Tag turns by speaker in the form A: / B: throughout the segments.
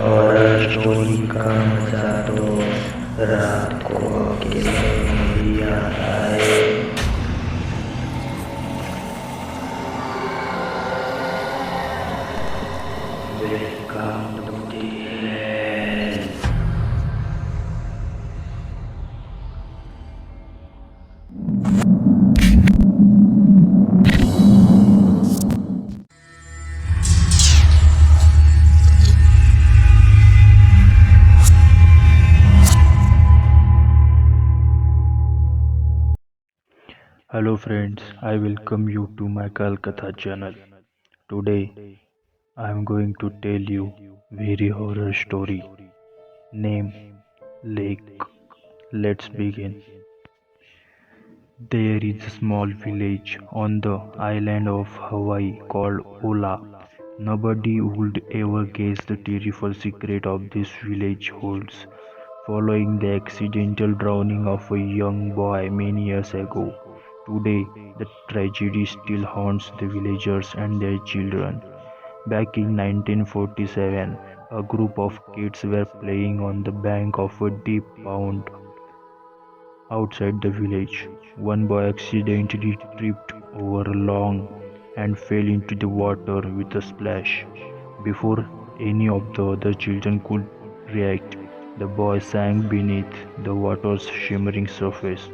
A: Horror story का मजा तो रात को अकेले में ही आता है। Welcome to the hell.
B: Hello friends, I welcome you to my Kaalkatha channel. Today I am going to tell you very horror story. Name Lake. Let's begin. There is a small village on the island of Hawaii called Ola. Nobody would ever guess the terrible secret of this village holds. Following the accidental drowning of a young boy many years ago, today the tragedy still haunts the villagers and their children. Back in 1947, a group of kids were playing on the bank of a deep pond outside the village. One boy accidentally tripped over a log and fell into the water with a splash. Before any of the other children could react, the boy sank beneath the water's shimmering surface.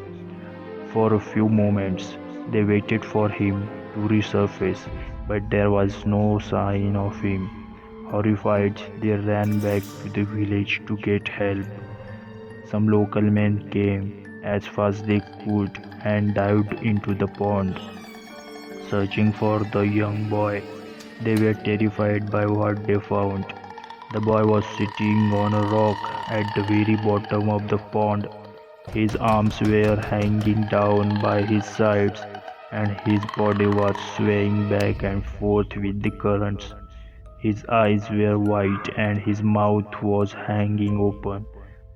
B: For a few moments, they waited for him to resurface, but there was no sign of him. Horrified, they ran back to the village to get help. Some local men came as fast as they could and dived into the pond, searching for the young boy. They were terrified by what they found. The boy was sitting on a rock at the very bottom of the pond. His arms were hanging down by his sides, and his body was swaying back and forth with the currents. His eyes were white and his mouth was hanging open,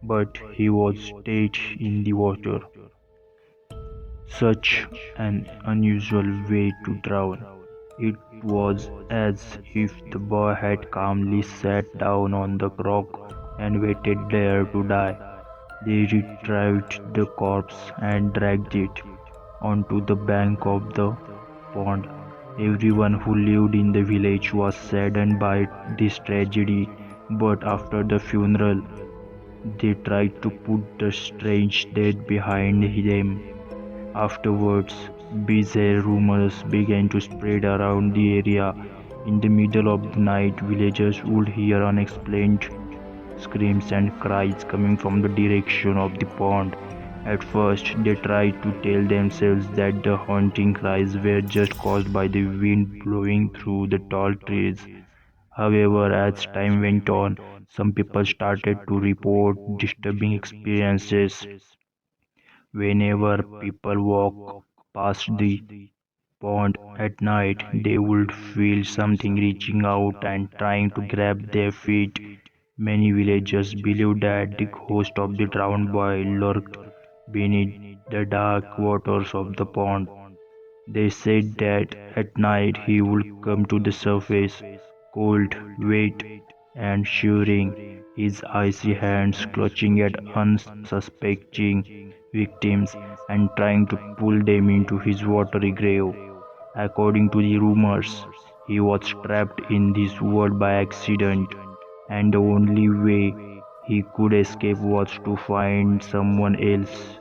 B: but he was dead in the water. Such an unusual way to drown. It was as if the boy had calmly sat down on the rock and waited there to die. They retrieved the corpse and dragged it onto the bank of the pond. Everyone who lived in the village was saddened by this tragedy, but after the funeral, they tried to put the strange death behind them. Afterwards, bizarre rumors began to spread around the area. In the middle of the night, villagers would hear unexplained screams and cries coming from the direction of the pond. At first, they tried to tell themselves that the haunting cries were just caused by the wind blowing through the tall trees. However, as time went on, some people started to report disturbing experiences. Whenever people walk past the pond at night, they would feel something reaching out and trying to grab their feet. Many villagers believe that the ghost of the drowned boy lurked beneath the dark waters of the pond. They said that at night he would come to the surface, cold, wet, and shivering, his icy hands clutching at unsuspecting victims and trying to pull them into his watery grave. According to the rumors, he was trapped in this world by accident, and the only way he could escape was to find someone else.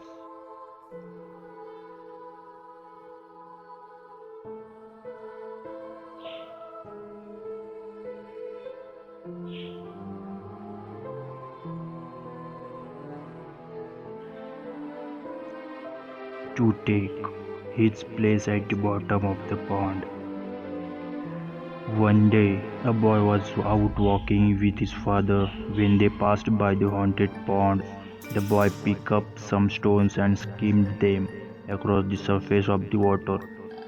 B: To take his place at the bottom of the pond. One day, a boy was out walking with his father when they passed by the haunted pond. The boy picked up some stones and skimmed them across the surface of the water.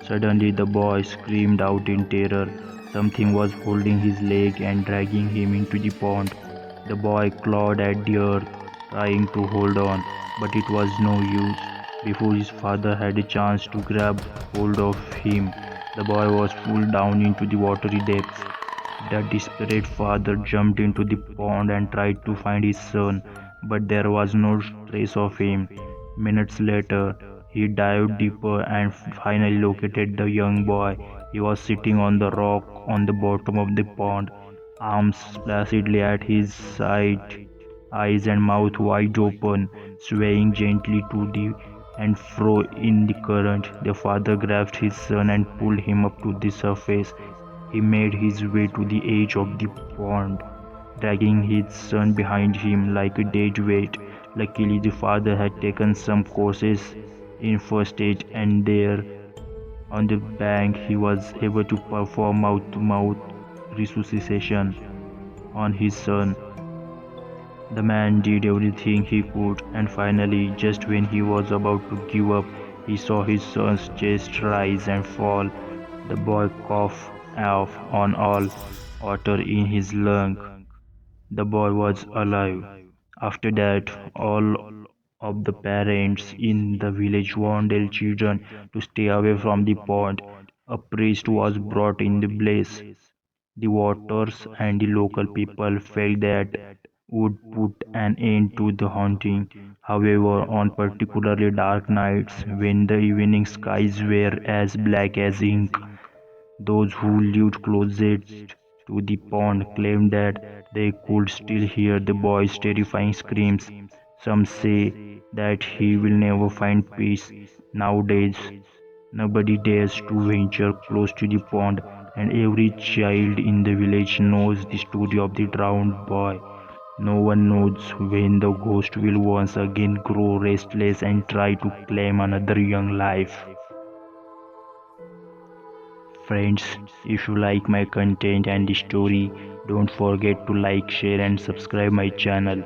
B: Suddenly, the boy screamed out in terror. Something was holding his leg and dragging him into the pond. The boy clawed at the earth, trying to hold on, but it was no use. Before his father had a chance to grab hold of him, the boy was pulled down into the watery depths. The desperate father jumped into the pond and tried to find his son, but there was no trace of him. Minutes later, he dived deeper and finally located the young boy. He was sitting on the rock on the bottom of the pond, arms placidly at his side, eyes and mouth wide open, swaying gently to the and fro in the current. The father grabbed his son and pulled him up to the surface. He made his way to the edge of the pond, dragging his son behind him like a dead weight. Luckily, the father had taken some courses in first aid, and there on the bank he was able to perform mouth to mouth resuscitation on his son. The man did everything he could, and finally, just when he was about to give up, he saw his son's chest rise and fall. The boy coughed off on all water in his lung. The boy was alive. After that, all of the parents in the village warned their children to stay away from the pond. A priest was brought in the place. The voters and the local people felt that would put an end to the haunting. However, on particularly dark nights, when the evening skies were as black as ink, those who lived closest to the pond claimed that they could still hear the boy's terrifying screams. Some say that he will never find peace. Nowadays, nobody dares to venture close to the pond, and every child in the village knows the story of the drowned boy. No one knows when the ghost will once again grow restless and try to claim another young life. Friends, if you like my content and the story, don't forget to like, share and subscribe my channel.